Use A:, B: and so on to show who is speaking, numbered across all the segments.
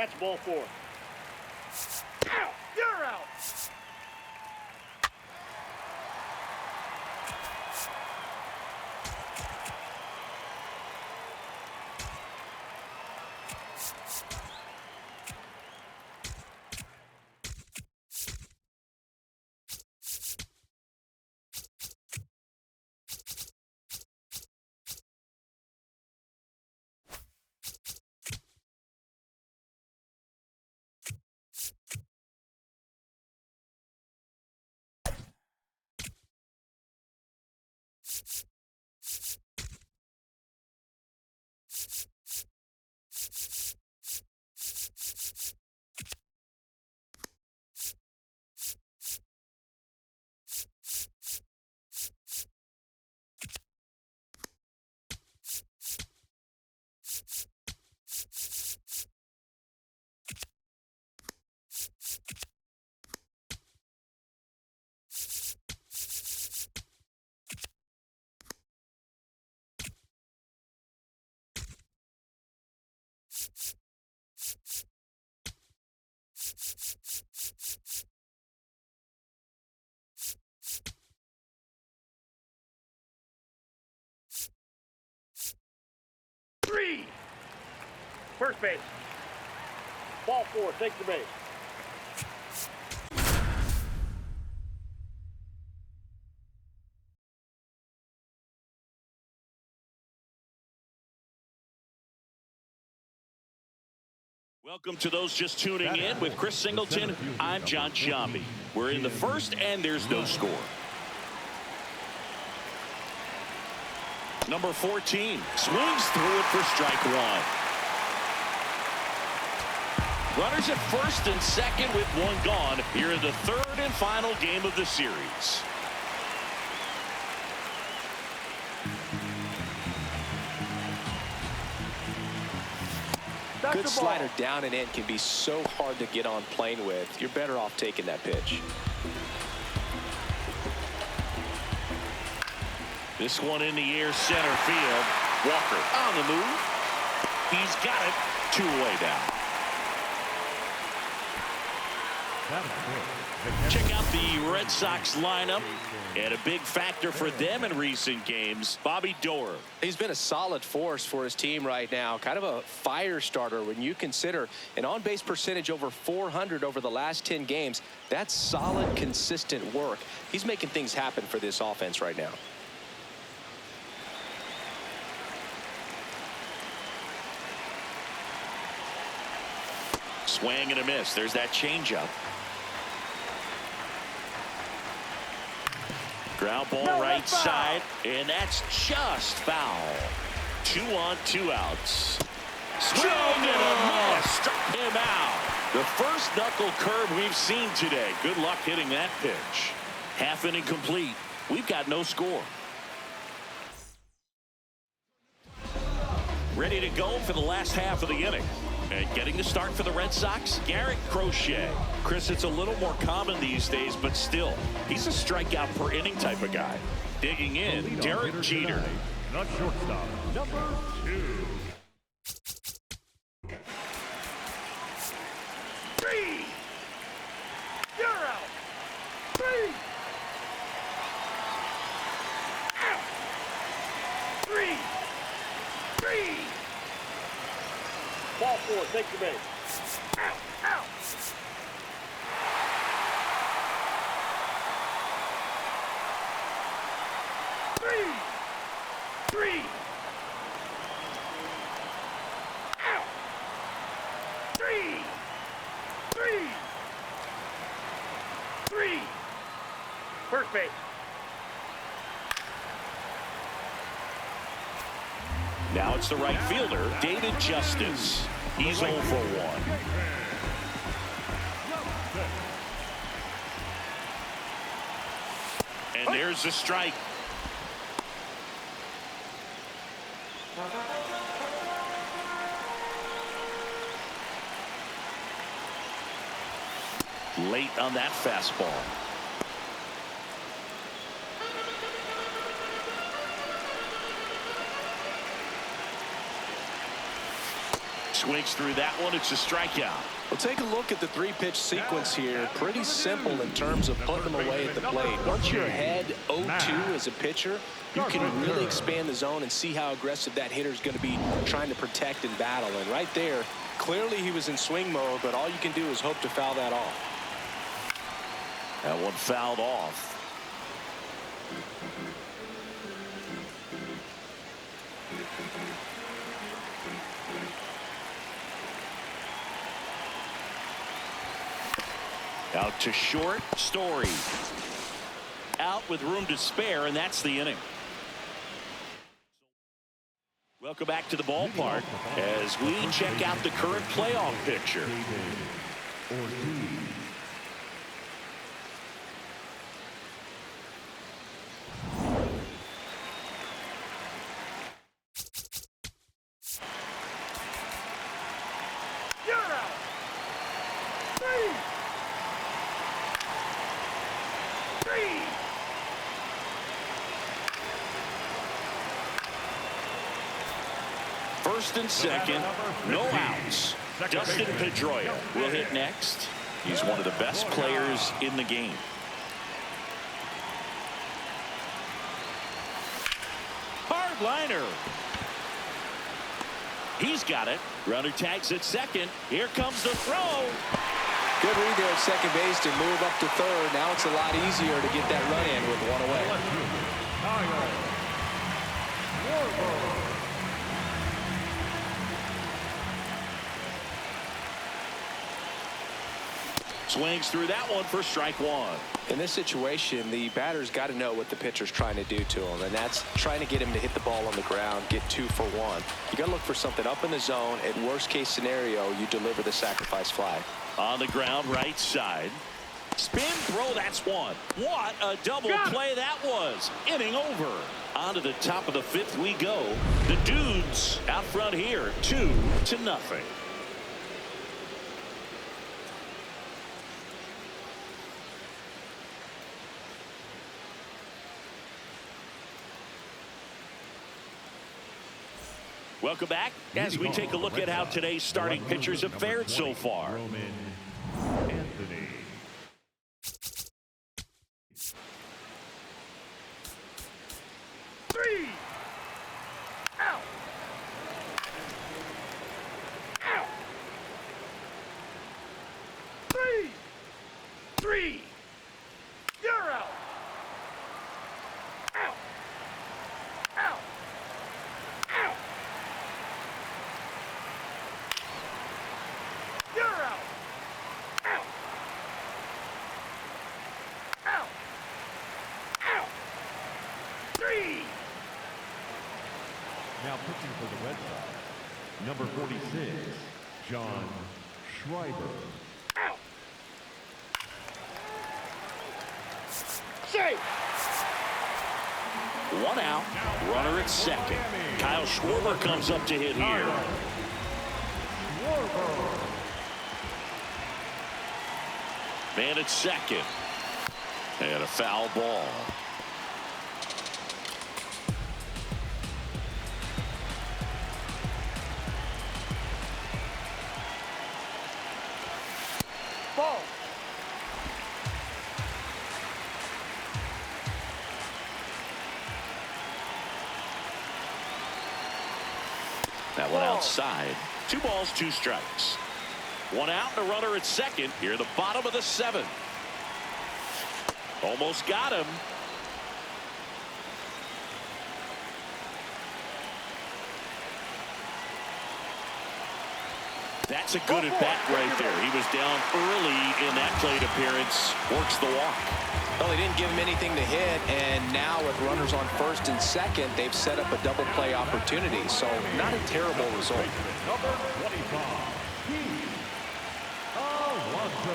A: That's ball 4. Out! You're out! Three. First base. Ball 4. Take the base.
B: Welcome to those just tuning in with Chris Singleton. I'm John Sciambi. We're in the first, and there's no score. Number 14 swings through it for strike 1. Runners at first and second with 1 gone here in the third and final game of the series.
C: Good slider down and in can be so hard to get on plane with. You're better off taking that pitch.
B: This one in the air, center field. Walker on the move. He's got it. 2 away down. Check out the Red Sox lineup. And a big factor for them in recent games, Bobby Doerr.
C: He's been a solid force for his team right now. Kind of a fire starter when you consider an on-base percentage over 400 over the last 10 games. That's solid, consistent work. He's making things happen for this offense right now.
B: Swing and a miss. There's that changeup. Ground ball right side, and that's just foul. 2 on, 2 outs. Swing and a miss. Struck him out. The first knuckle curve we've seen today. Good luck hitting that pitch. Half inning complete. We've got no score. Ready to go for the last half of the inning. And getting the start for the Red Sox, Garrett Crochet. Chris, it's a little more common these days, but still, he's a strikeout per inning type of guy. Digging in, Derek Jeter.
D: Not shortstop, number 2.
A: 3. You're out. 3. Out. 3. 3. Ball 4, take the base. Out, out. Three. Out. 3. 3. First base.
B: Now it's the right fielder, David Justice. He's 0 for 1. And there's the strike. Late on that fastball. Swings through that one. It's a strikeout.
C: Well, take a look at the three-pitch sequence here. Pretty simple in terms of putting them away at the plate. Once you're ahead 0-2 as a pitcher, you can really expand the zone and see how aggressive that hitter is going to be trying to protect and battle. And right there, clearly he was in swing mode, but all you can do is hope to foul that off.
B: That one fouled off. Out to short, Story. Out with room to spare, and that's the inning. Welcome back to the ballpark as we check out the current playoff picture.
A: You're out. 3. 3.
B: First and second, no outs. Dustin Pedroia will hit next. He's one of the best players in the game. Hard liner. He's got it. Runner tags at second. Here comes the throw.
C: Good read there at second base to move up to third. Now it's a lot easier to get that run in with one away.
B: Swings through that one for strike one.
C: In this situation, the batter's got to know what the pitcher's trying to do to him, and that's trying to get him to hit the ball on the ground, get 2 for 1. You got to look for something up in the zone. At worst case scenario, you deliver the sacrifice fly.
B: On the ground, right side. Spin throw, that's one. What a double play that was. Inning over. On to the top of the 5th we go. The Dudes out front here, 2-0. Welcome back as we take a look at how today's starting pitchers have fared so far.
D: Anthony.
A: 3. Out. Out. 3. 3. You're out. Out. Out. Out. You're out. Out. Out. Out. 3.
D: Now pitching for the Red Sox, number 46, John Schreiber.
A: Out. Safe.
B: 1 out, runner at second. Kyle Schwarber comes up to hit here. Man at second. And a foul ball.
A: Ball.
B: That one outside. 2 balls, 2 strikes. 1 out and a runner at second here at the bottom of the 7th. Almost got him. That's a good at bat right there. He was down early in that plate appearance. Works the walk.
C: Well, they didn't give him anything to hit, and now with runners on first and second, they've set up a double play opportunity. So not a terrible result.
D: Number 25, Alonso.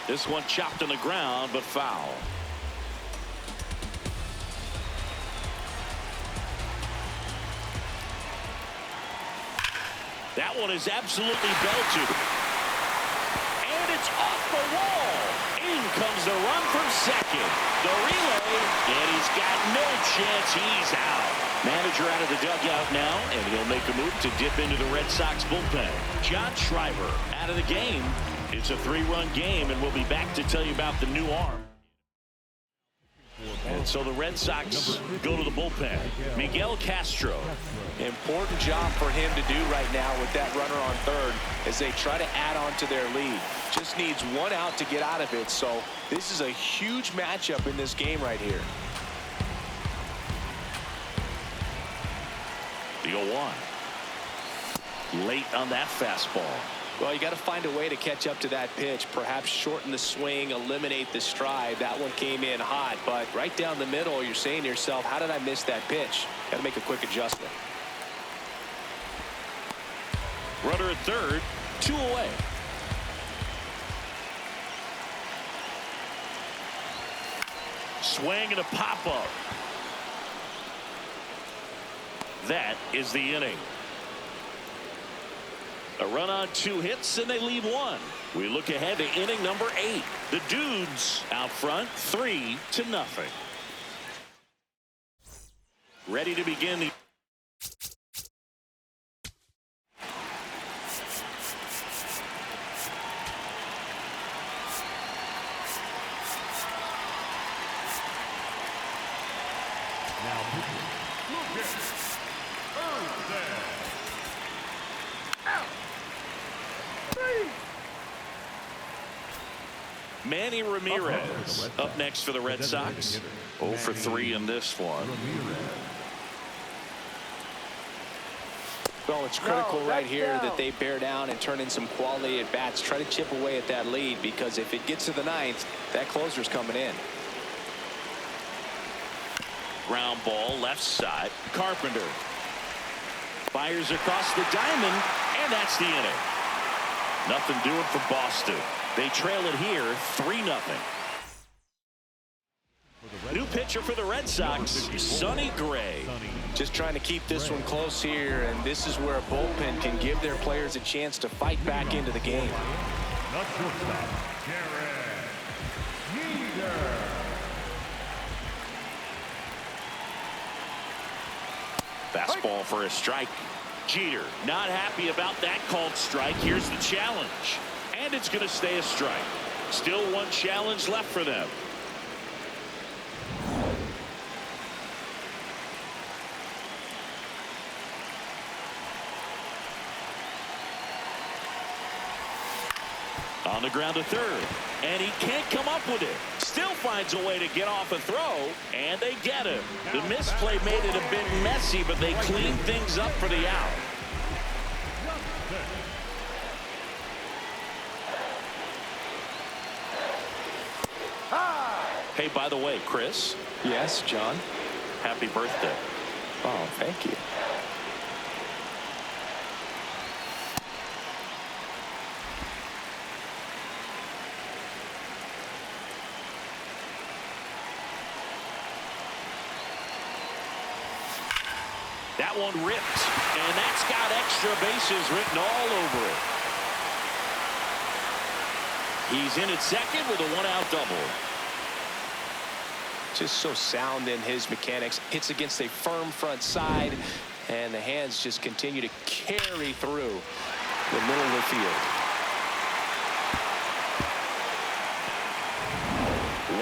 B: This one chopped on the ground, but foul. That one is absolutely belted. And it's off the wall. In comes the run from second. The relay, and he's He's got no chance. He's out. Manager out of the dugout now, and he'll make a move to dip into the Red Sox bullpen. John Schreiber out of the game. It's a 3-run game, and we'll be back to tell you about the new arm. And so the Red Sox go to the bullpen. Miguel Castro.
C: Important job for him to do right now with that runner on third as they try to add on to their lead. Just needs one out to get out of it. So this is a huge matchup in this game right here.
B: The 0-1. Late on that fastball.
C: Well, you got to find a way to catch up to that pitch. Perhaps shorten the swing, eliminate the stride. That one came in hot, but right down the middle, you're saying to yourself, how did I miss that pitch? Got to make a quick adjustment.
B: Runner at third, 2 away. Swing and a pop-up. That is the inning. A run on 2 hits, and they leave 1. We look ahead to inning number 8. The Dudes out front, 3-0. Ready to begin the Manny Ramirez up next for the Red Sox. 0 for 3 in this one.
C: Well, it's critical right here that they bear down and turn in some quality at bats. Try to chip away at that lead, because if it gets to the 9th, that closer's coming in.
B: Ground ball left side. Carpenter fires across the diamond, and that's the inning. Nothing doing for Boston. They trail it here 3-0. New pitcher for the Red Sox, Sonny Gray.
C: Just trying to keep this one close here, and this is where a bullpen can give their players a chance to fight back into the game.
B: Fastball for a strike. Jeter not happy about that called strike. Here's the challenge, and it's going to stay a strike. Still 1 challenge left for them. On the ground to third, and he can't come up with it. Still finds a way to get off a throw, and they get him. The misplay made it a bit messy, but they clean things up for the out. Hey, by the way, Chris.
C: Yes, John.
B: Happy birthday.
C: Oh, thank you.
B: That one ripped, and that's got extra bases written all over it. He's in at second with a 1-out double.
C: Just so sound in his mechanics. Hits against a firm front side, and the hands just continue to carry through the middle of the field.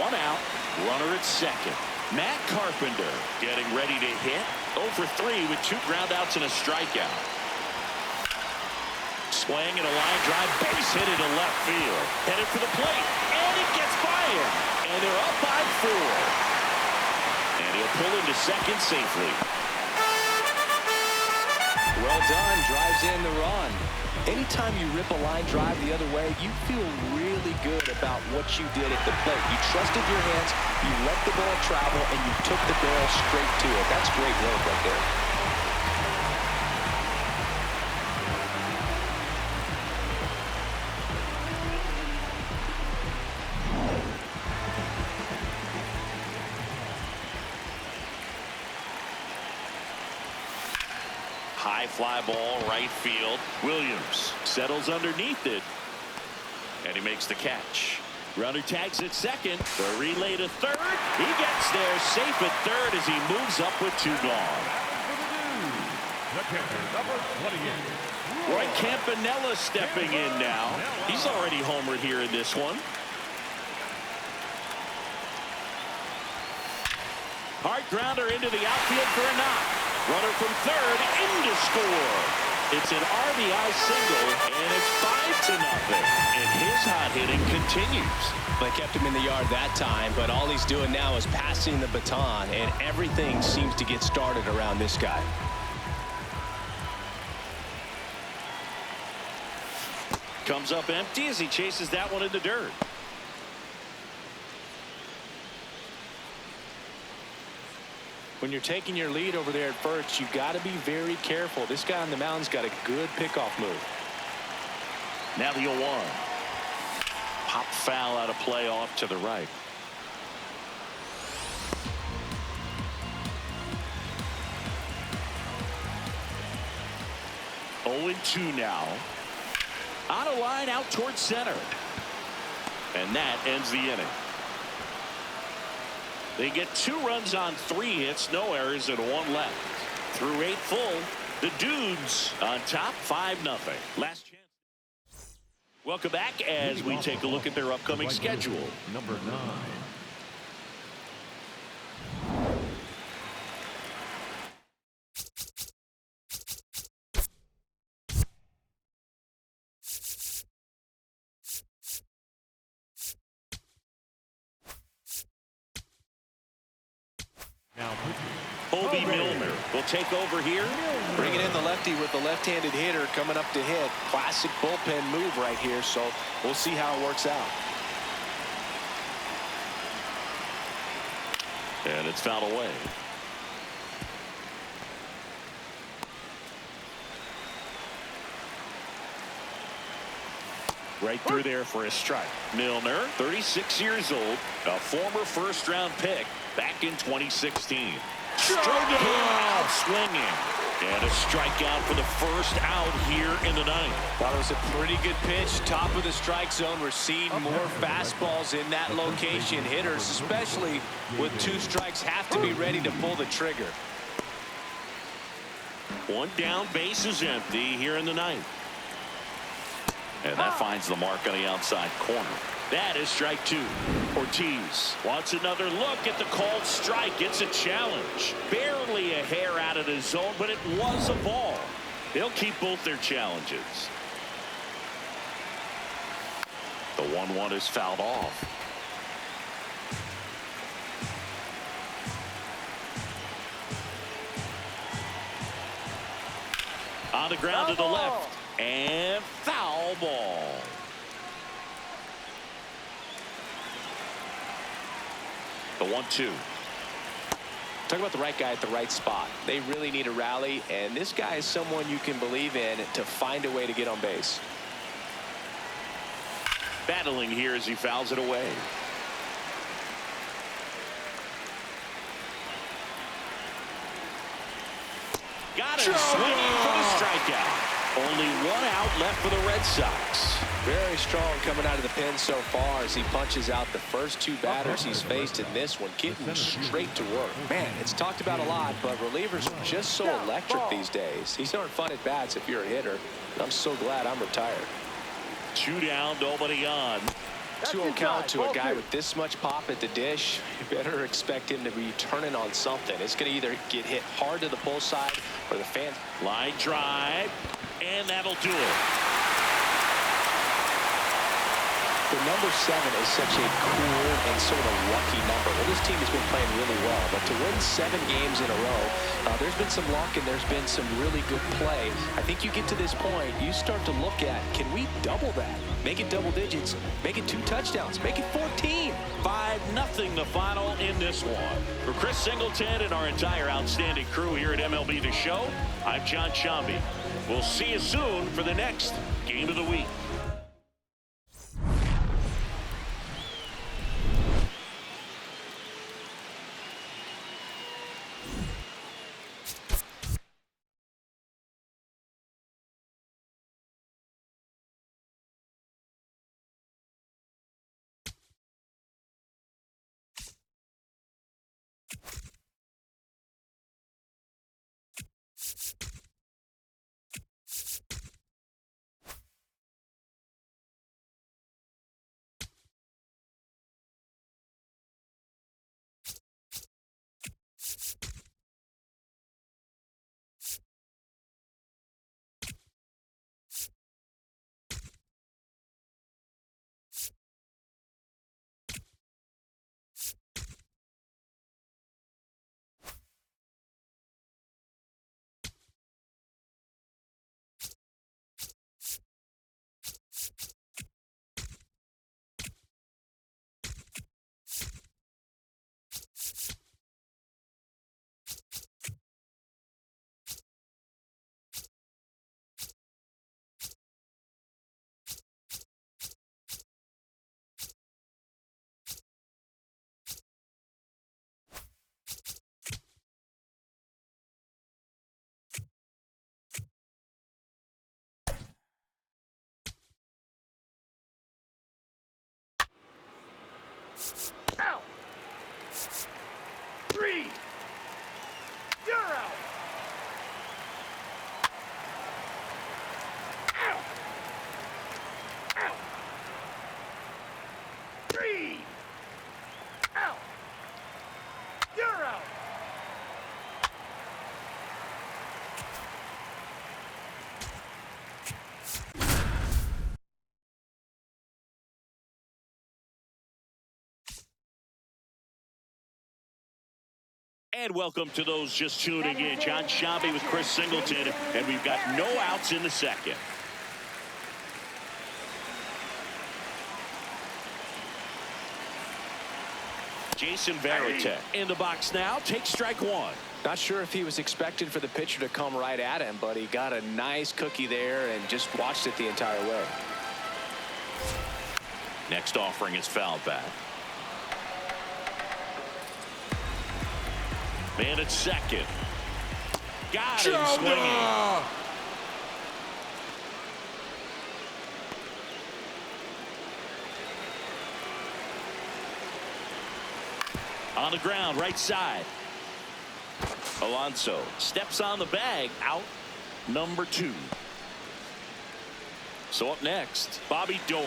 B: 1 out, runner at second. Matt Carpenter getting ready to hit. 0 for 3 with 2 groundouts and a strikeout. Swing and a line drive, base hit into left field. Headed for the plate, and it gets by him. And they're up by 4. And he'll pull into second safely.
C: Well done, drives in the run. Anytime you rip a line drive the other way, you feel really good about what you did at the plate. You trusted your hands, you let the ball travel, and you took the barrel straight to it. That's great work right there.
B: High fly ball, right field. Williams settles underneath it, and he makes the catch. Runner tags at second. The relay to third. He gets there safe at third as he moves up with 2 gone.
D: The catcher, number 28.
B: Roy Campanella stepping in now. He's already homered here in this one. Hard grounder into the outfield for a knock. Runner from third in to score. It's an RBI single, and it's 5-0. And his hot hitting continues.
C: They kept him in the yard that time, but all he's doing now is passing the baton, and everything seems to get started around this guy.
B: Comes up empty as he chases that one in the dirt.
C: When you're taking your lead over there at first, you've got to be very careful. This guy on the mound's got a good pickoff move.
B: Now the 0-1. Pop foul out of play off to the right. 0-2 now. On a line out towards center. And that ends the inning. They get 2 runs on 3 hits, no errors, and 1 left. Through 8 full, the Dudes on top 5-0. Last chance. Welcome back as we take a look at their upcoming schedule.
D: Number 9.
B: Obi Milner will take over here.
C: Bringing in the lefty with the left-handed hitter coming up to hit. Classic bullpen move right here, so we'll see how it works out.
B: And it's fouled away. Right through there for a strike. Milner, 36 years old, a former first-round pick back in 2016. Struck him out swinging. And a strikeout for the first out here in the 9th.
C: Thought it was a pretty good pitch. Top of the strike zone. We're seeing more fastballs in that location. Hitters, especially with 2 strikes, have to be ready to pull the trigger.
B: 1 down, base is empty here in the 9th. And that finds the mark on the outside corner. That is strike 2. Ortiz wants another look at the called strike. It's a challenge. Barely a hair out of the zone, but it was a ball. They'll keep both their challenges. The 1-1 is fouled off. On the ground to the left. And foul ball. The 1-2.
C: Talk about the right guy at the right spot. They really need a rally, and this guy is someone you can believe in to find a way to get on base.
B: Battling here as he fouls it away. Got it. Swinging for the strikeout. Only 1 out left for the Red Sox.
C: Very strong coming out of the pen so far as he punches out the first 2 batters he's faced in this one, getting straight to work. Man, it's talked about a lot, but relievers are just so electric these days. These aren't fun at bats if you're a hitter. I'm so glad I'm retired.
B: 2 down, nobody on.
C: 2-0 count to a guy with this much pop at the dish. You better expect him to be turning on something. It's going to either get hit hard to the pull side or the fans.
B: Line drive, and that'll do it.
C: The number 7 is such a cool and sort of lucky number. Well, this team has been playing really well, but to win 7 games in a row, there's been some luck and there's been some really good play. I think you get to this point, you start to look at, can we double that? Make it double digits, make it 2 touchdowns, make it 14.
B: 5-0 the final in this one. For Chris Singleton and our entire outstanding crew here at MLB The Show, I'm John Shambi. We'll see you soon for the next Game of the Week. And welcome to those just tuning in. John Shambi with Chris Singleton, and we've got no outs in the second. Jason Varitek in the box now. Takes strike one.
C: Not sure if he was expected for the pitcher to come right at him, but he got a nice cookie there and just watched it the entire way.
B: Next offering is fouled back. Man at second. Got him swinging. On the ground, right side. Alonso steps on the bag. Out number 2. So up next, Bobby Doerr.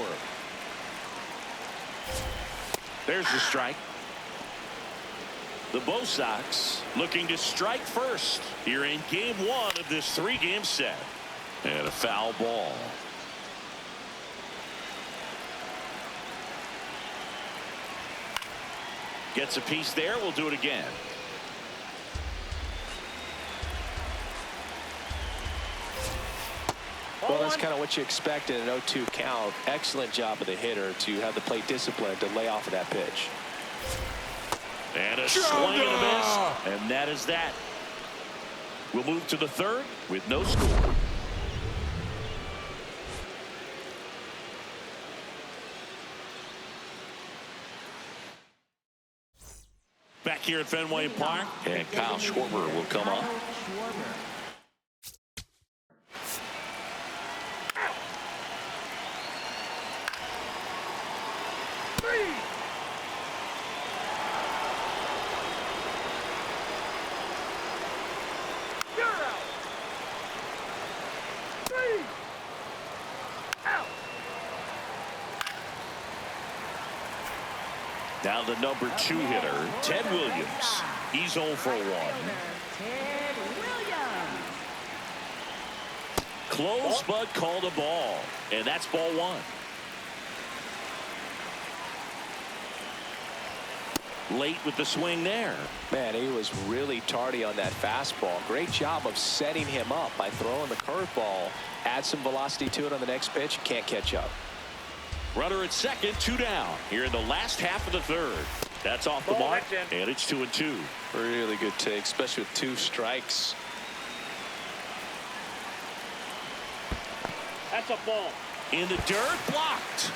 B: There's the strike. The Red Sox looking to strike first here in game 1 of this 3-game set. And a foul ball. Gets a piece there. We'll do it again.
C: Well, that's kind of what you expect in an 0-2 count. Excellent job of the hitter to have the plate discipline to lay off of that pitch.
B: And a swing and a miss. And that is that. We'll move to the 3rd with no score. Back here at Fenway Park, and Kyle Schwarber will come up. Now the number 2 hitter, Ted Williams. He's 0 for 1. Close, but called a ball. And that's ball 1. Late with the swing there.
C: Man, he was really tardy on that fastball. Great job of setting him up by throwing the curveball. Add some velocity to it on the next pitch. Can't catch up.
B: Runner at second, 2 down here in the last half of the 3rd. That's off the mark, and it's 2-2.
C: Really good take, especially with 2 strikes.
A: That's a ball.
B: In the dirt, blocked.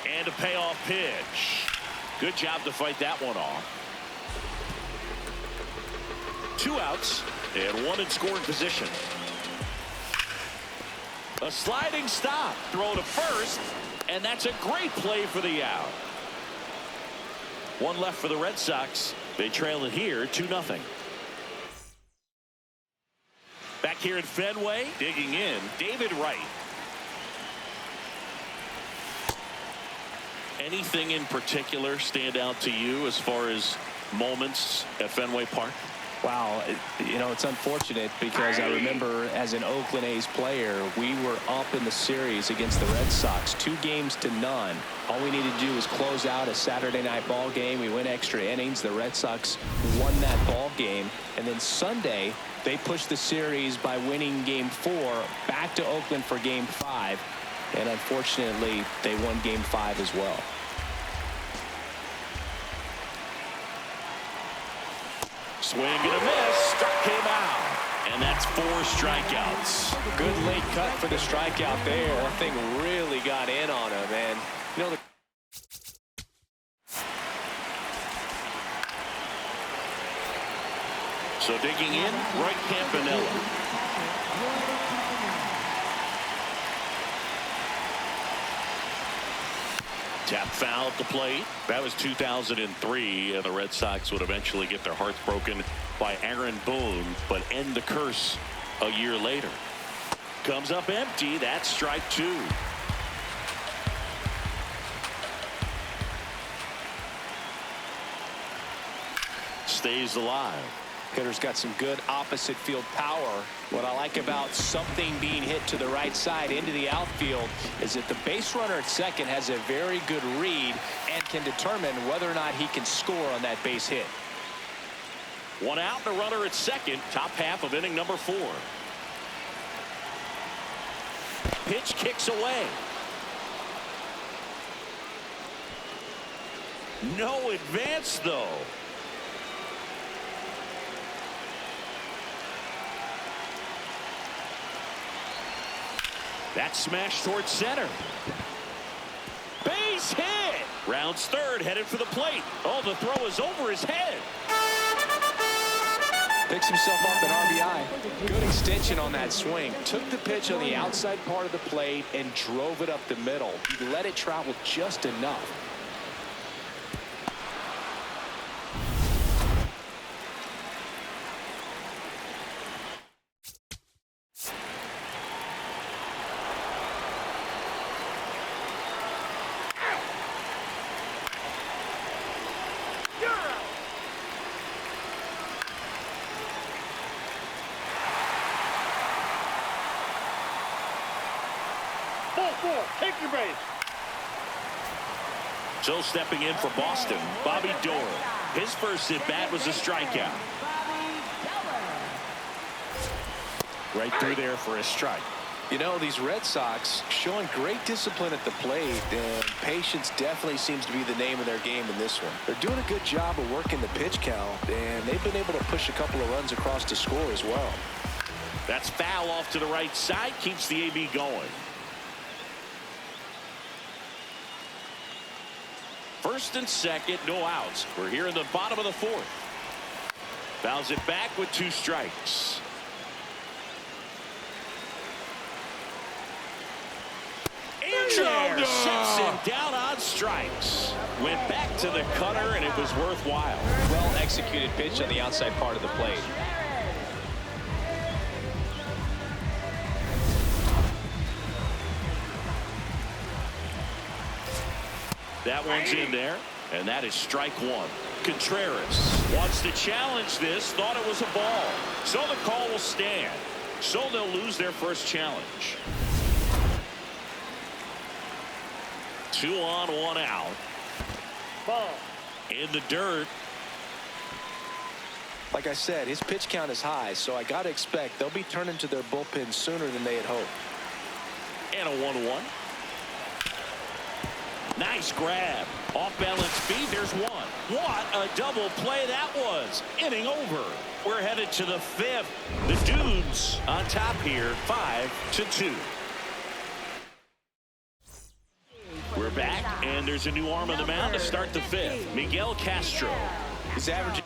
B: And a payoff pitch. Good job to fight that one off. 2 outs. And 1 in scoring position. A sliding stop. Throw to first. And that's a great play for the out. 1 left for the Red Sox. They trail it here 2-0. Back here at Fenway, digging in, David Wright. Anything in particular stand out to you as far as moments at Fenway Park?
C: Wow, you know, it's unfortunate because I remember as an Oakland A's player, we were up in the series against the Red Sox, 2-0. All we needed to do was close out a Saturday night ball game. We went extra innings. The Red Sox won that ball game. And then Sunday, they pushed the series by winning game 4 back to Oakland for game 5. And unfortunately, they won game 5 as well.
B: Swing and a miss. Struck him out. And that's 4 strikeouts.
C: Good late cut for the strikeout there. That thing really got in on him. And, you know,
B: so digging in, Roy Campanella. Tap foul at the plate. That was 2003, and the Red Sox would eventually get their hearts broken by Aaron Boone, but end the curse a year later. Comes up empty. That's strike 2. Stays alive.
C: Hitter's got some good opposite field power. What I like about something being hit to the right side into the outfield is that the base runner at second has a very good read and can determine whether or not he can score on that base hit.
B: One out and a runner at second. Top half of inning number 4. Pitch kicks away. No advance, though. That smash towards center. Base hit. Rounds third, headed for the plate. Oh, the throw is over his head.
C: Picks himself up an RBI. Good extension on that swing. Took the pitch on the outside part of the plate and drove it up the middle. He let it travel just enough.
A: Take your base.
B: So stepping in for Boston, Bobby Doerr. His first at bat was a strikeout. Right through there for a strike.
C: You know, these Red Sox showing great discipline at the plate, and patience definitely seems to be the name of their game in this one. They're doing a good job of working the pitch count, and they've been able to push a couple of runs across to score as well.
B: That's foul off to the right side, keeps the AB going. First and second, no outs. We're here in the bottom of the 4th. Fouls it back with 2 strikes. In there, sets him down on strikes. Went back to the cutter, and it was worthwhile.
C: Well executed pitch on the outside part of the plate.
B: That one's in there, and that is strike 1. Contreras wants to challenge this, thought it was a ball. So the call will stand. So they'll lose their first challenge. 2 on, 1 out.
A: Ball.
B: In the dirt.
C: Like I said, his pitch count is high, so I got to expect they'll be turning to their bullpen sooner than they had hoped.
B: And a 1-1. Nice grab. Off balance speed. There's 1. What a double play that was. Inning over. We're headed to the 5th. The Dudes on top here, 5-2. We're back, and there's a new arm on the mound to start the 5th. Miguel Castro.
C: He's averaging.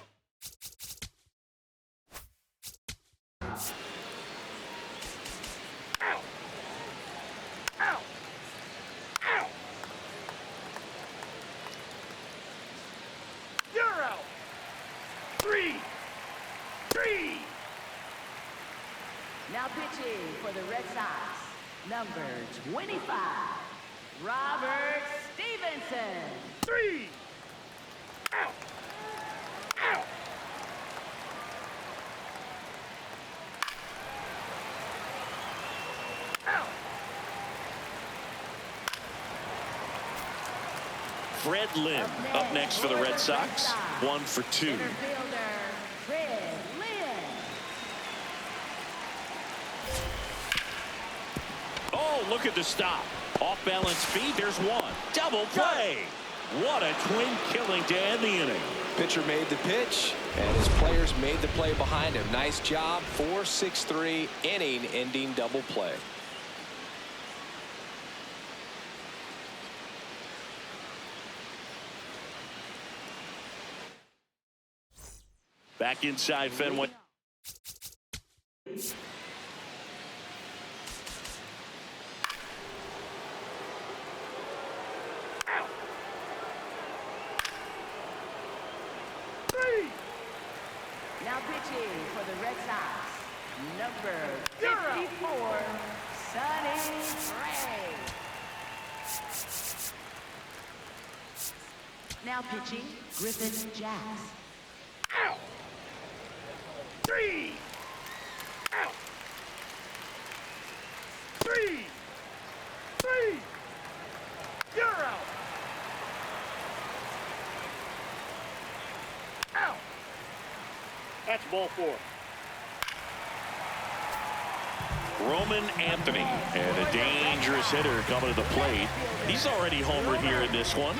A: You're out. 3.
E: Now pitching for the Red Sox, number 25, Robert Stevenson.
A: 3. Out. Out. Out.
B: Fred Lynn up next for the Red Sox. 1 for 2.
E: Center fielder, Fred Lynn.
B: Oh, look at the stop. Off balance speed. There's 1. Double play. What a twin killing to end the inning.
C: Pitcher made the pitch, and his players made the play behind him. Nice job. 4-6-3 inning-ending double play.
B: Back inside Fenway.
E: Now pitching for the Red Sox, number 54, Sonny Gray. Now pitching, Griffin Jacks.
A: 3. Out. 3. 3. You're out. Out. That's ball 4.
B: Roman Anthony, and a dangerous hitter coming to the plate. He's already homered here in this one.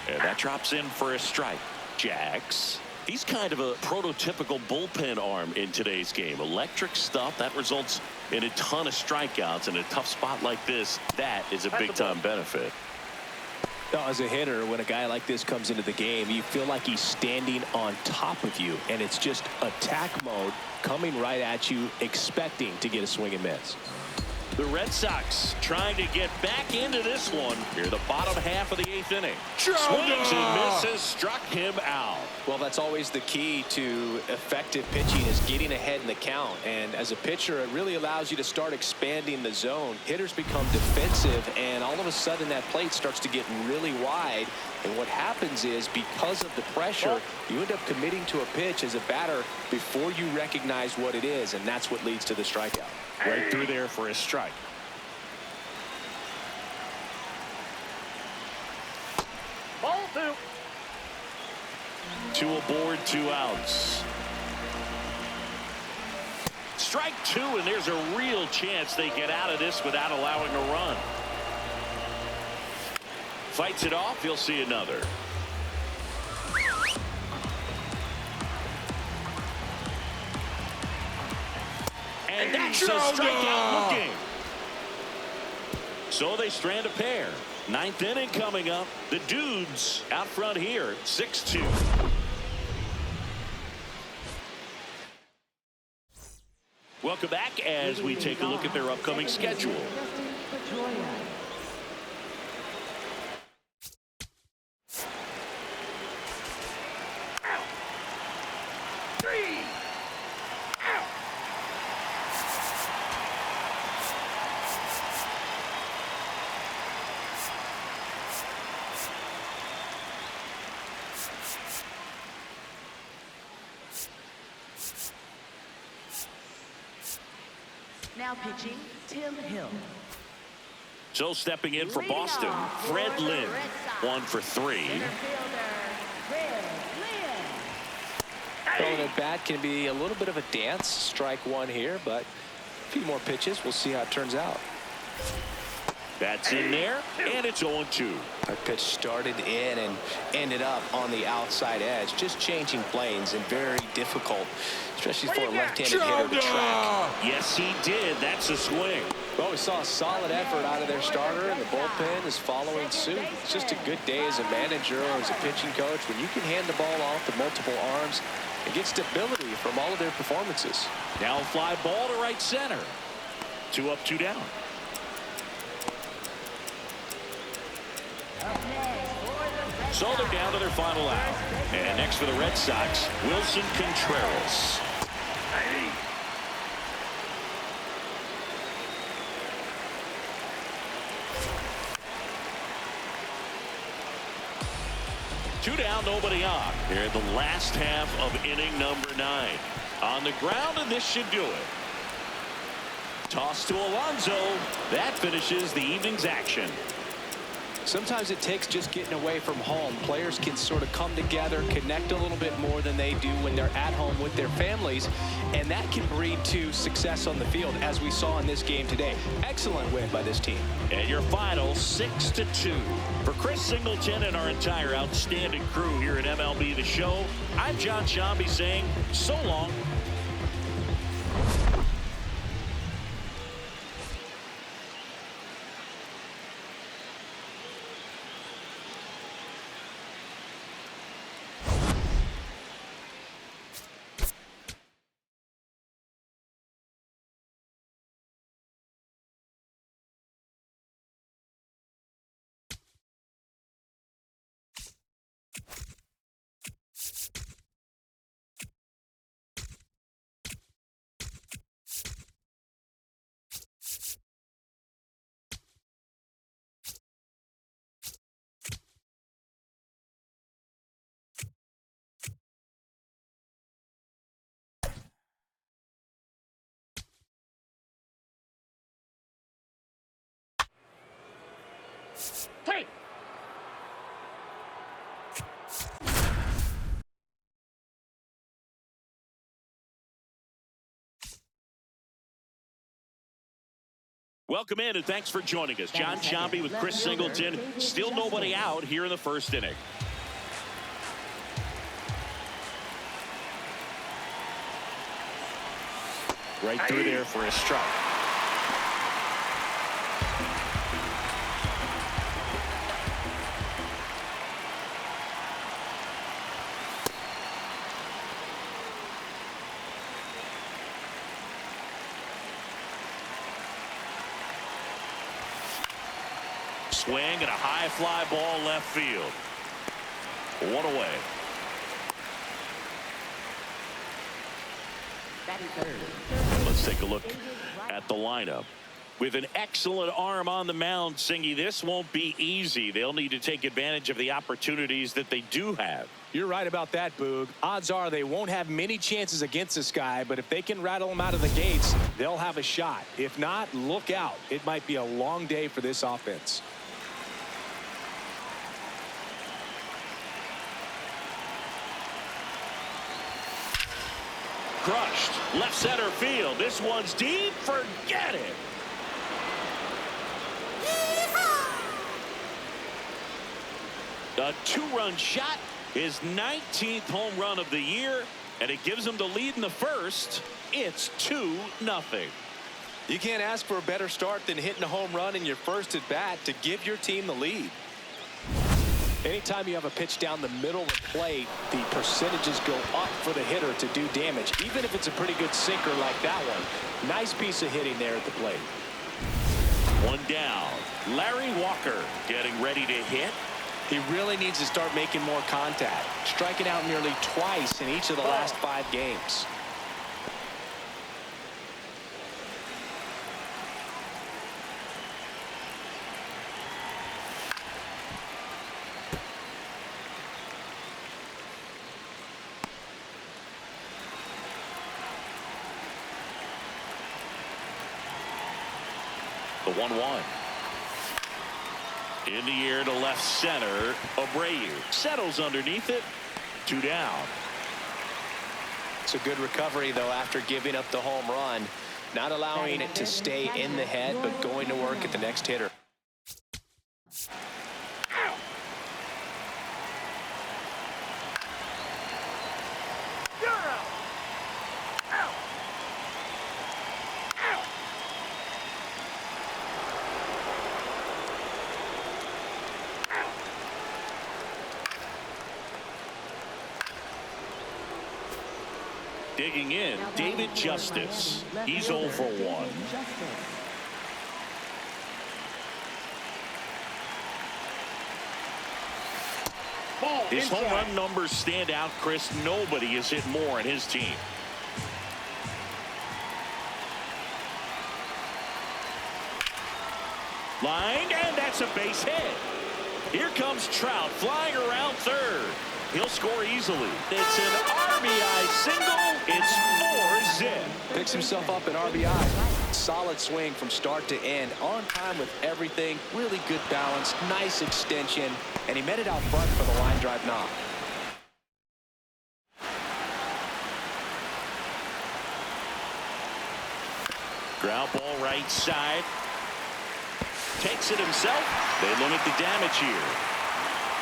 B: And that drops in for a strike. Jax. He's kind of a prototypical bullpen arm in today's game. Electric stuff that results in a ton of strikeouts in a tough spot like this. That is a big-time benefit.
C: Now, as a hitter, when a guy like this comes into the game, you feel like he's standing on top of you, and it's just attack mode coming right at you, expecting to get a swing and miss.
B: The Red Sox trying to get back into this one here, the bottom half of the 8th inning. Swings and misses, struck him out.
C: Well, that's always the key to effective pitching, is getting ahead in the count. And as a pitcher, it really allows you to start expanding the zone. Hitters become defensive, and all of a sudden that plate starts to get really wide. And what happens is, because of the pressure, you end up committing to a pitch as a batter before you recognize what it is, and that's what leads to the strikeout.
B: Right through there for a strike.
A: Ball 2.
B: 2 aboard, 2 outs. Strike 2, and there's a real chance they get out of this without allowing a run. Fights it off. You'll see another. And that's a strikeout looking. So they strand a pair. 9th inning coming up. The Dudes out front here, 6-2. Welcome back as we take a look at their upcoming schedule.
A: Out. 3. Out.
E: Now pitching, Tim Hill.
B: So stepping in for Boston, Fred Lynn, 1 for 3.
E: Center fielder, Fred Lynn.
C: Throwing at bat can be a little bit of a dance. Strike 1 here, but a few more pitches. We'll see how it turns out.
B: That's in there, and it's 0-2.
C: A pitch started in and ended up on the outside edge, just changing planes, and very difficult, especially for a left-handed hitter to track.
B: Yes, he did. That's a swing.
C: Well, we saw a solid effort out of their starter, and the bullpen is following suit. It's just a good day as a manager or as a pitching coach when you can hand the ball off to multiple arms and get stability from all of their performances.
B: Now a fly ball to right center. 2 up, 2 down. So they're down to their final out. And next for the Red Sox, Wilson Contreras. Two down, nobody on. Here in the last half of inning number 9. On the ground, and this should do it. Toss to Alonso. That finishes the evening's action.
C: Sometimes it takes just getting away from home. Players can sort of come together, connect a little bit more than they do when they're at home with their families, and that can breed to success on the field, as we saw in this game today. Excellent win by this team.
B: And your final 6-2. For Chris Singleton and our entire outstanding crew here at MLB The Show, I'm John Shambi saying so long. Welcome in and thanks for joining us. John Sciambi with Chris Singleton. Still nobody out here in the first inning. Right through there for a strike. Swing and a high fly ball left field. One away. Let's take a look at the lineup. With an excellent arm on the mound, Singy, this won't be easy. They'll need to take advantage of the opportunities that they do have.
C: You're right about that, Boog. Odds are they won't have many chances against this guy, but if they can rattle him out of the gates, they'll have a shot. If not, look out. It might be a long day for this offense.
B: Crushed. Left center field. This one's deep. Forget it. A two-run shot. His 19th home run of the year. And it gives him the lead in the first. It's 2-0.
C: You can't ask for a better start than hitting a home run in your first at bat to give your team the lead. Anytime you have a pitch down the middle of the plate, the percentages go up for the hitter to do damage, even if it's a pretty good sinker like that one. Nice piece of hitting there at the plate.
B: One down. Larry Walker getting ready to hit.
C: He really needs to start making more contact, striking out nearly twice in each of the last 5 games.
B: The 1-1. In the air to left center. Abreu settles underneath it. 2 down.
C: It's a good recovery, though, after giving up the home run. Not allowing it to stay in the head, but going to work at the next hitter.
B: Digging in, David Justice. He's 0 for 1. His home run numbers stand out, Chris. Nobody has hit more in his team. Line, and that's a base hit. Here comes Trout flying around third. He'll score easily. It's an RBI single. It's 4-zip.
C: Picks himself up an RBI. Solid swing from start to end. On time with everything. Really good balance. Nice extension. And he met it out front for the line drive knock.
B: Ground ball right side. Takes it himself. They limit the damage here.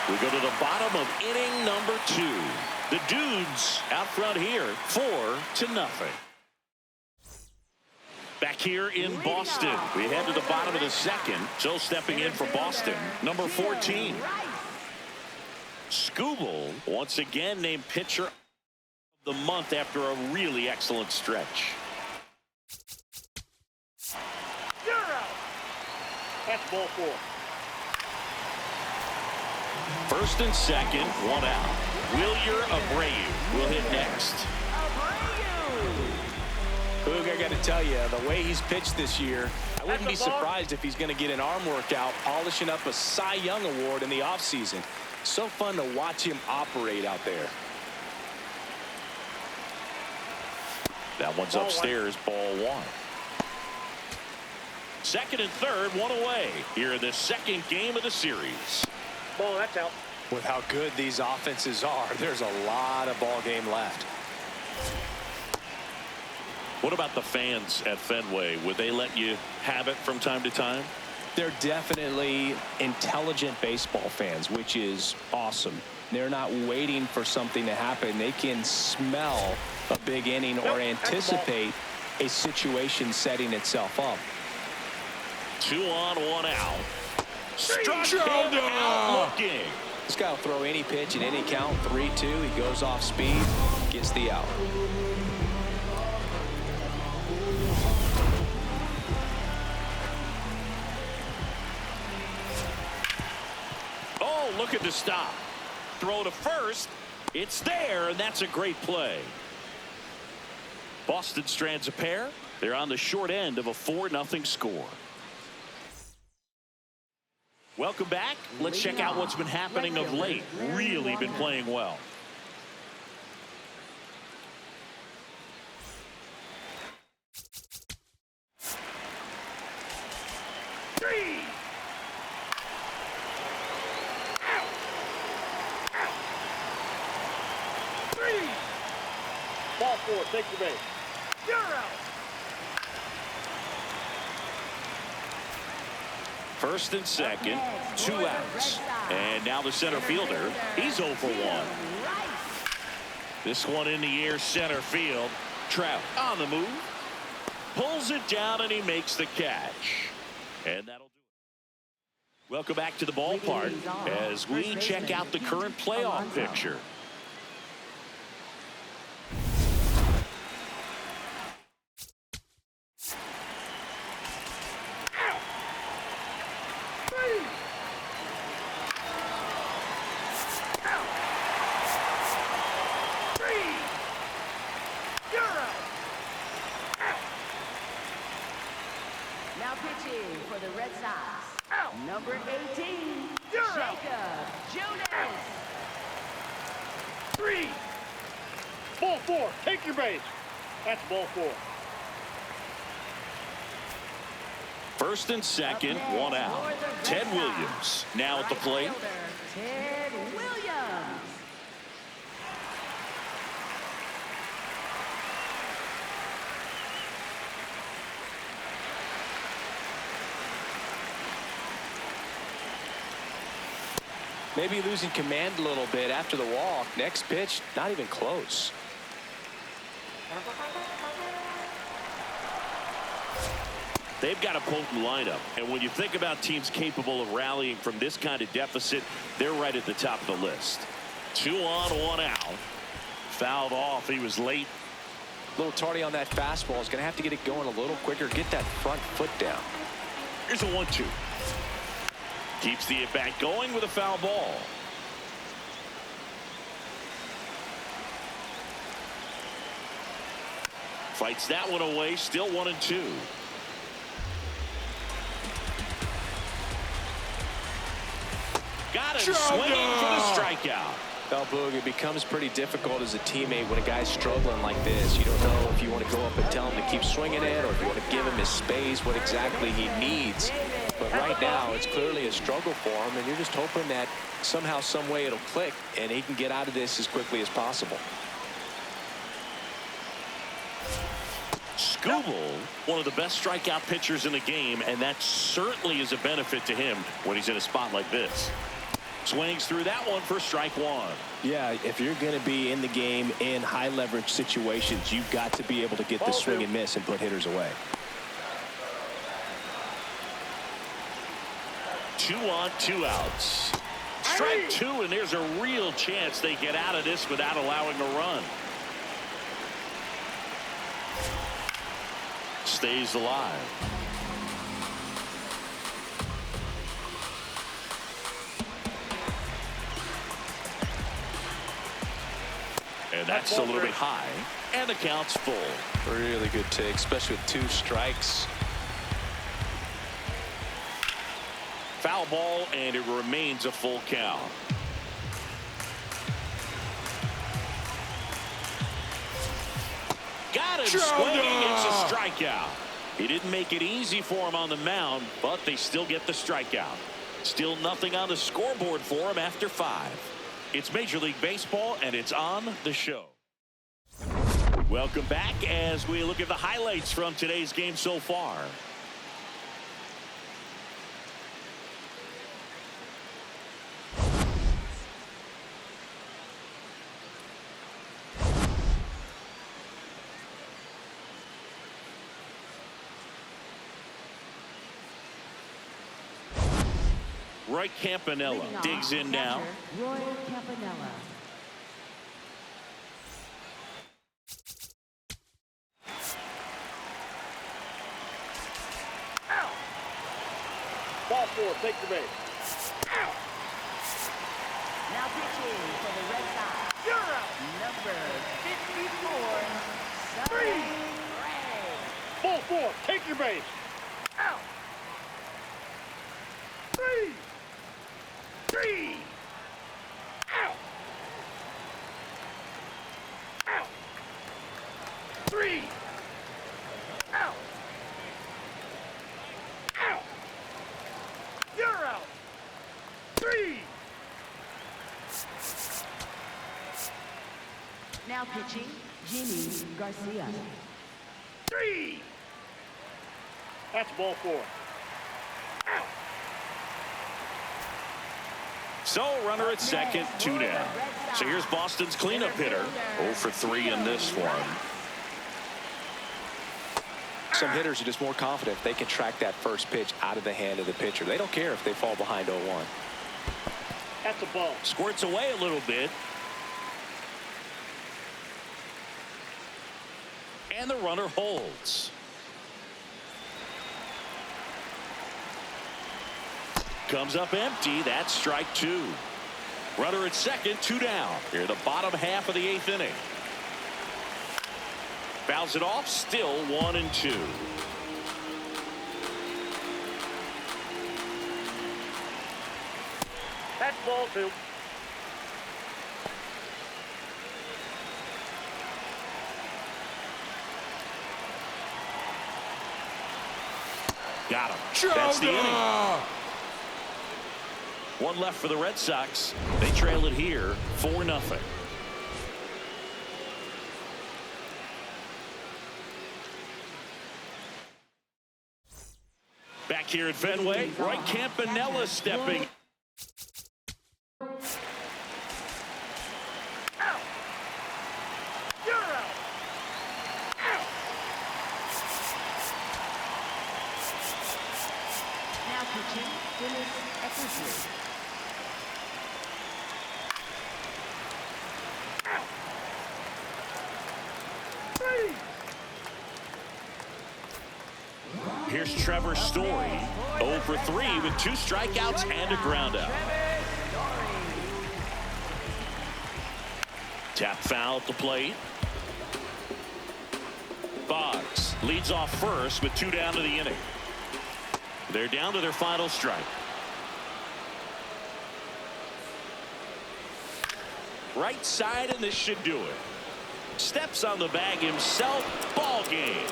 B: We go to the bottom of inning number 2. The Dudes out front here, 4-0. Back here in Boston, we head to the bottom of the second. So stepping in for Boston, number 14. Skubal once again named pitcher of the month after a really excellent stretch.
A: You're out. That's ball 4.
B: First and second, 1 out. Wilyer Abreu will hit next.
C: Boog, I got to tell you, the way he's pitched this year, I wouldn't be surprised if he's going to get an arm workout polishing up a Cy Young award in the offseason. So fun to watch him operate out there.
B: That one's upstairs, ball 1. Second and third, 1 away here in the second game of the series.
A: Ball, that's out.
C: With how good these offenses are, there's a lot of ball game left.
B: What about the fans at Fenway? Would they let you have it from time to time?
C: They're definitely intelligent baseball fans, which is awesome. They're not waiting for something to happen. They can smell a big inning or anticipate a situation setting itself up.
B: 2 on, 1 out. Struck him out looking.
C: This guy will throw any pitch at any count. 3-2. He goes off speed, gets the out.
B: Oh, looking to stop. Throw to first. It's there, and that's a great play. Boston strands a pair. They're on the short end of a 4-0 score. Welcome back. Let's check out what's been happening of late. Really been playing well.
A: Ball 4, take your base. You're out.
B: First and second, 2 outs. And now the center fielder, he's 0 for 1. This one in the air, center field. Trout on the move. Pulls it down, and he makes the catch. And that'll do it. Welcome back to the ballpark as we check out the current playoff picture.
E: Now pitching for the Red Sox. Number 18, Jacob Junis.
A: 3. Ball 4, take your base. That's ball 4.
B: First and second, 1 out. Ted Williams now at the plate.
E: Ted Williams.
C: Maybe losing command a little bit after the walk. Next pitch, not even close.
B: They've got a potent lineup, and when you think about teams capable of rallying from this kind of deficit, they're right at the top of the list. 2 on, 1 out. Fouled off. He was late.
C: A little tardy on that fastball. Is going to have to get it going a little quicker. Get that front foot down.
B: Here's a 1-2. Keeps the at-bat going with a foul ball. Fights that one away. Still 1-2. Got him swinging for the strikeout.
C: Well, Boog, it becomes pretty difficult as a teammate when a guy's struggling like this. You don't know if you want to go up and tell him to keep swinging it or if you want to give him his space, what exactly he needs. But right now, it's clearly a struggle for him, and you're just hoping that somehow, some way it'll click, and he can get out of this as quickly as possible.
B: Skubal, one of the best strikeout pitchers in the game, and that certainly is a benefit to him when he's in a spot like this. Swings through that one for strike 1.
C: Yeah, if you're going to be in the game in high leverage situations, you've got to be able to get the swing and miss and put hitters away.
B: 2 on, 2 outs. Strike 2, and there's a real chance they get out of this without allowing a run. Stays alive. And that's a little bit high, and the count's full.
C: Really good take, especially with 2 strikes.
B: Foul ball, and it remains a full count. Got him swinging. It's a strikeout. He didn't make it easy for him on the mound, but they still get the strikeout. Still nothing on the scoreboard for him after 5. It's Major League Baseball, and it's on the show. Welcome back as we look at the highlights from today's game so far. Roy Campanella digs in now.
E: Roy Campanella.
A: Ball 4, take your base.
E: Now pitching for the Red Sox.
A: You're out.
E: Number 54,
A: Three.
E: Ray.
A: Ball 4, take your base. Out. 3. 3. Out. Out. 3. Out. Out. You're out. 3.
E: Now pitching, Jimmy Garcia.
A: 3. That's ball 4. Out.
B: So runner at second, 2 down. So here's Boston's cleanup hitter. 0 for 3 in this one.
C: Some hitters are just more confident if they can track that first pitch out of the hand of the pitcher. They don't care if they fall behind 0-1.
A: That's a ball.
B: Squirts away a little bit. And the runner holds. Comes up empty. That's strike 2. Runner at second, 2 down. Here the bottom half of the 8th inning. Fouls it off. Still 1-2.
A: That's ball 2.
B: Got him. That's the inning. 1 left for the Red Sox. They trail it here 4-0. Back here at Fenway, Roy Campanella stepping.
A: Out. You're out. Out.
E: Now pitching, Dennis Eckersley.
A: Out. 3.
B: Here's Trevor Story, 0 for 3 with 2 strikeouts and a groundout. Tap foul at the plate. Boggs leads off first with 2 down to the inning. They're down to their final strike. Right side, and this should do it. Steps on the bag himself. Ball game.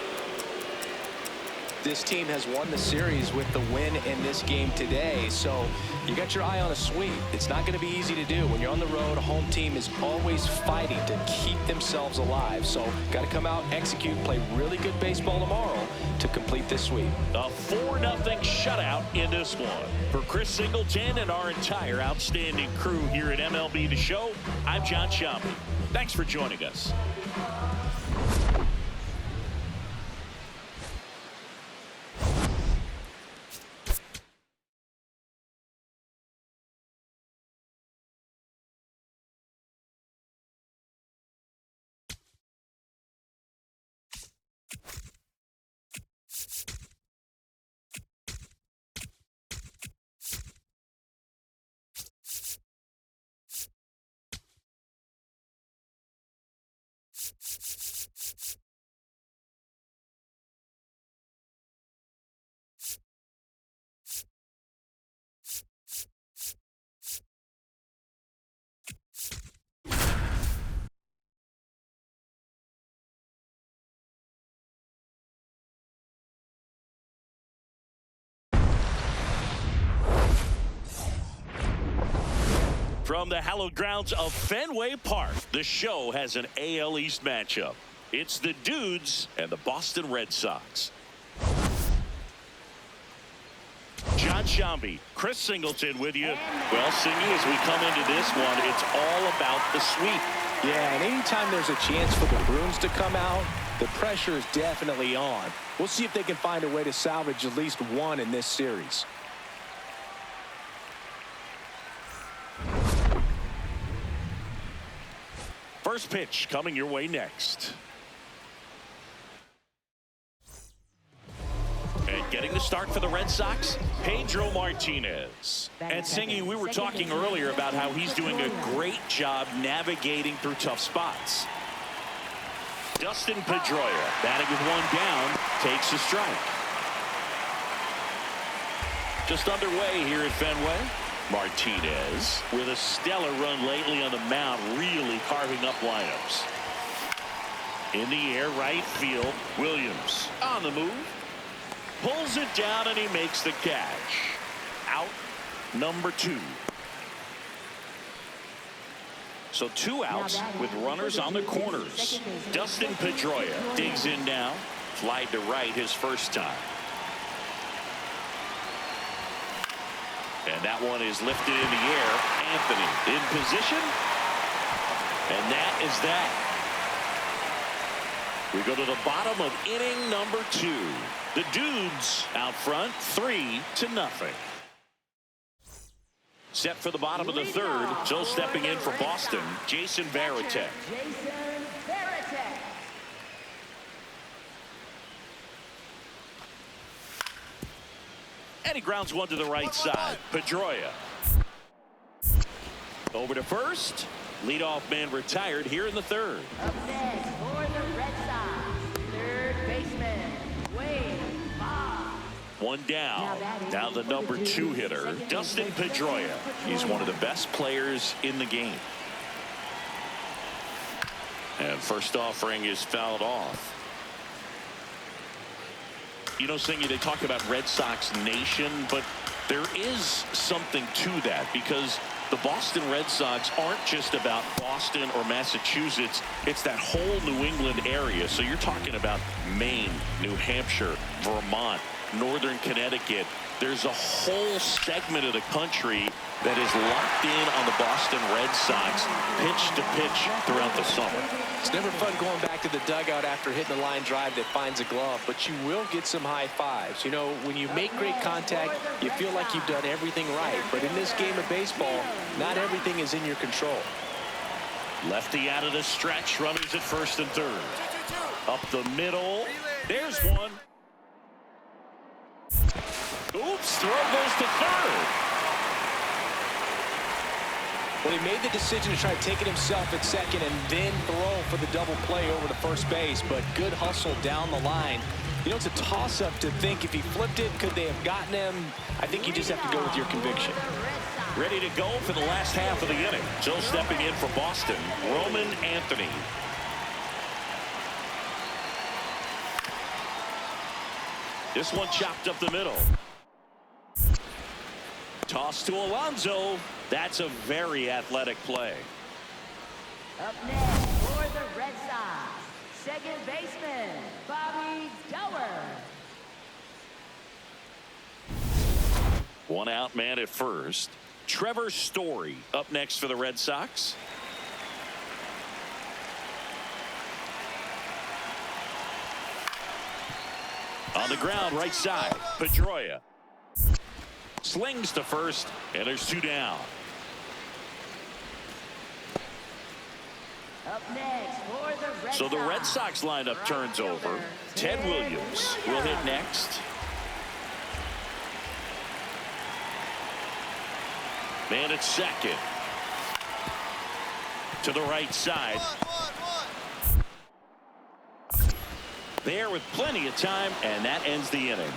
C: This team has won the series with the win in this game today, so you got your eye on a sweep. It's not going to be easy to do. When you're on the road, a home team is always fighting to keep themselves alive. So got to come out, execute, play really good baseball tomorrow to complete this sweep.
B: A 4-0 shutout in this one. For Chris Singleton and our entire outstanding crew here at MLB The Show, I'm John Shambi. Thanks for joining us. From the hallowed grounds of Fenway Park, the show has an AL East matchup. It's the Dudes and the Boston Red Sox. John Shambi, Chris Singleton with you. Well, Singy, as we come into this one, it's all about the sweep.
C: Yeah, and anytime there's a chance for the Bruins to come out, the pressure is definitely on. We'll see if they can find a way to salvage at least one in this series.
B: First pitch coming your way next. And getting the start for the Red Sox, Pedro Martinez. And Singy, we were talking earlier about how he's doing a great job navigating through tough spots. Dustin Pedroia, batting with one down, takes a strike. Just underway here at Fenway. Martinez with a stellar run lately on the mound, really carving up lineups. In the air, right field, Williams on the move. Pulls it down and he makes the catch. Out number 2. So 2 outs with runners on the corners. Dustin Pedroia digs in now. Flied to right his first time. And that one is lifted in the air. Anthony in position. And that is that. We go to the bottom of inning number 2. The Dudes out front 3-0. Set for the bottom of the third. So stepping in for Boston, Jason Varitek. And he grounds one to the right side. Pedroia. Over to first. Leadoff man retired here in the third.
E: Up next for the Red Sox, third baseman, Wade Boggs.
B: One down. Now the number 2 hitter, Dustin Pedroia. He's one of the best players in the game. And first offering is fouled off. You know, Singy, they talk about Red Sox Nation, but there is something to that because the Boston Red Sox aren't just about Boston or Massachusetts. It's that whole New England area. So you're talking about Maine, New Hampshire, Vermont, Northern Connecticut. There's a whole segment of the country that is locked in on the Boston Red Sox pitch to pitch throughout the summer.
C: It's never fun going back to the dugout after hitting a line drive that finds a glove, but you will get some high fives. You know, when you make great contact, you feel like you've done everything right. But in this game of baseball, not everything is in your control.
B: Lefty out of the stretch, runners at first and third. Up the middle. There's one. Oops, throw goes to third.
C: Well, he made the decision to try to take it himself at second and then throw for the double play over to first base, but good hustle down the line. You know, it's a toss-up to think if he flipped it, could they have gotten him? I think you just have to go with your conviction.
B: Ready to go for the last half of the inning. So stepping in for Boston, Roman Anthony. This one chopped up the middle. Toss to Alonso. That's a very athletic play.
E: Up next for the Red Sox, second baseman, Bobby Dower.
B: One out man at first. Trevor Story up next for the Red Sox. On the ground, right side, Pedroia. Slings to first, and there's 2 down.
E: Up next for the Red Sox.
B: So the Red Sox lineup turns over. Ted Williams will hit next. Man at second. To the right side. There with plenty of time, and that ends the inning.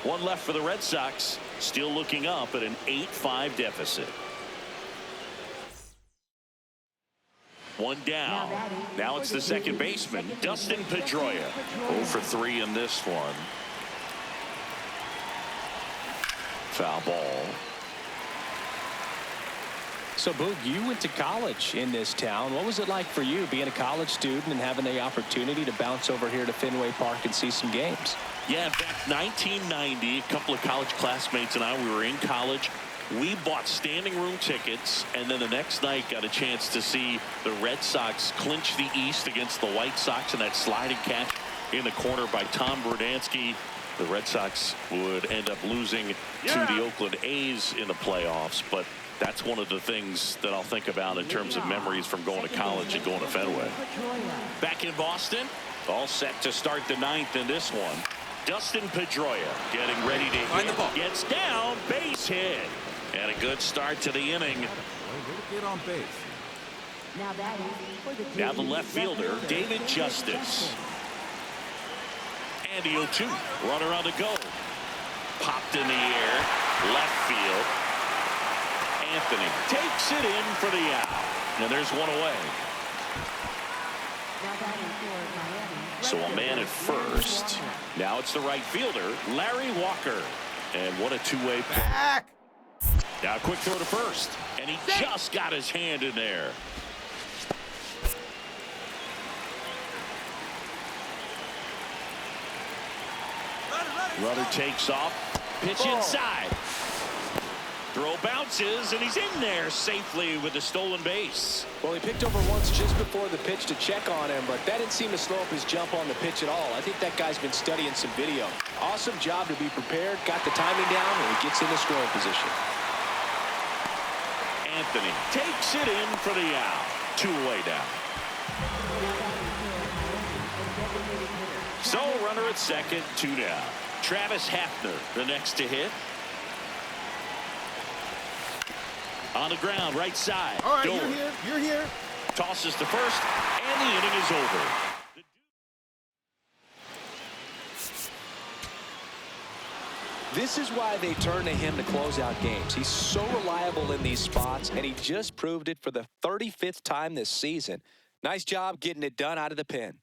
B: One left for the Red Sox, still looking up at an 8-5 deficit. One down. Now it's the second baseman, Dustin Pedroia. 0 for 3 in this one. Foul ball.
C: So, Boog, you went to college in this town. What was it like for you being a college student and having the opportunity to bounce over here to Fenway Park and see some games?
B: Yeah, in fact, 1990, a couple of college classmates and I, we were in college. We bought standing room tickets, and then the next night got a chance to see the Red Sox clinch the East against the White Sox in that sliding catch in the corner by Tom Brudansky. The Red Sox would end up losing to the Oakland A's in the playoffs, but that's one of the things that I'll think about in terms of memories from going to college and going to Fenway. Back in Boston, all set to start the ninth in this one. Dustin Pedroia getting ready to hit. Gets down, base hit. And a good start to the inning.
F: Get on base.
B: Now the left fielder, David Justice. And the 0-2. Runner on the go. Popped in the air. Left field. Anthony takes it in for the out. And there's one away. So a man at first. Now it's the right fielder, Larry Walker. And what a two-way play. Now a quick throw to first. And he just got his hand in there. Runner takes off. Pitch inside. Throw bounces, and he's in there safely with the stolen base.
C: Well, he picked over once just before the pitch to check on him, but that didn't seem to slow up his jump on the pitch at all. I think that guy's been studying some video. Awesome job to be prepared, got the timing down, and he gets into scoring position.
B: Anthony takes it in for the out. Two away now. So runner at second, two down. Travis Hafner, the next to hit. On the ground, right side.
F: All right,
B: Door.
F: you're here. You're here.
B: Tosses to first, and the inning is over.
C: This is why they turn to him to close out games. He's so reliable in these spots, and he just proved it for the 35th time this season. Nice job getting it done out of the pen.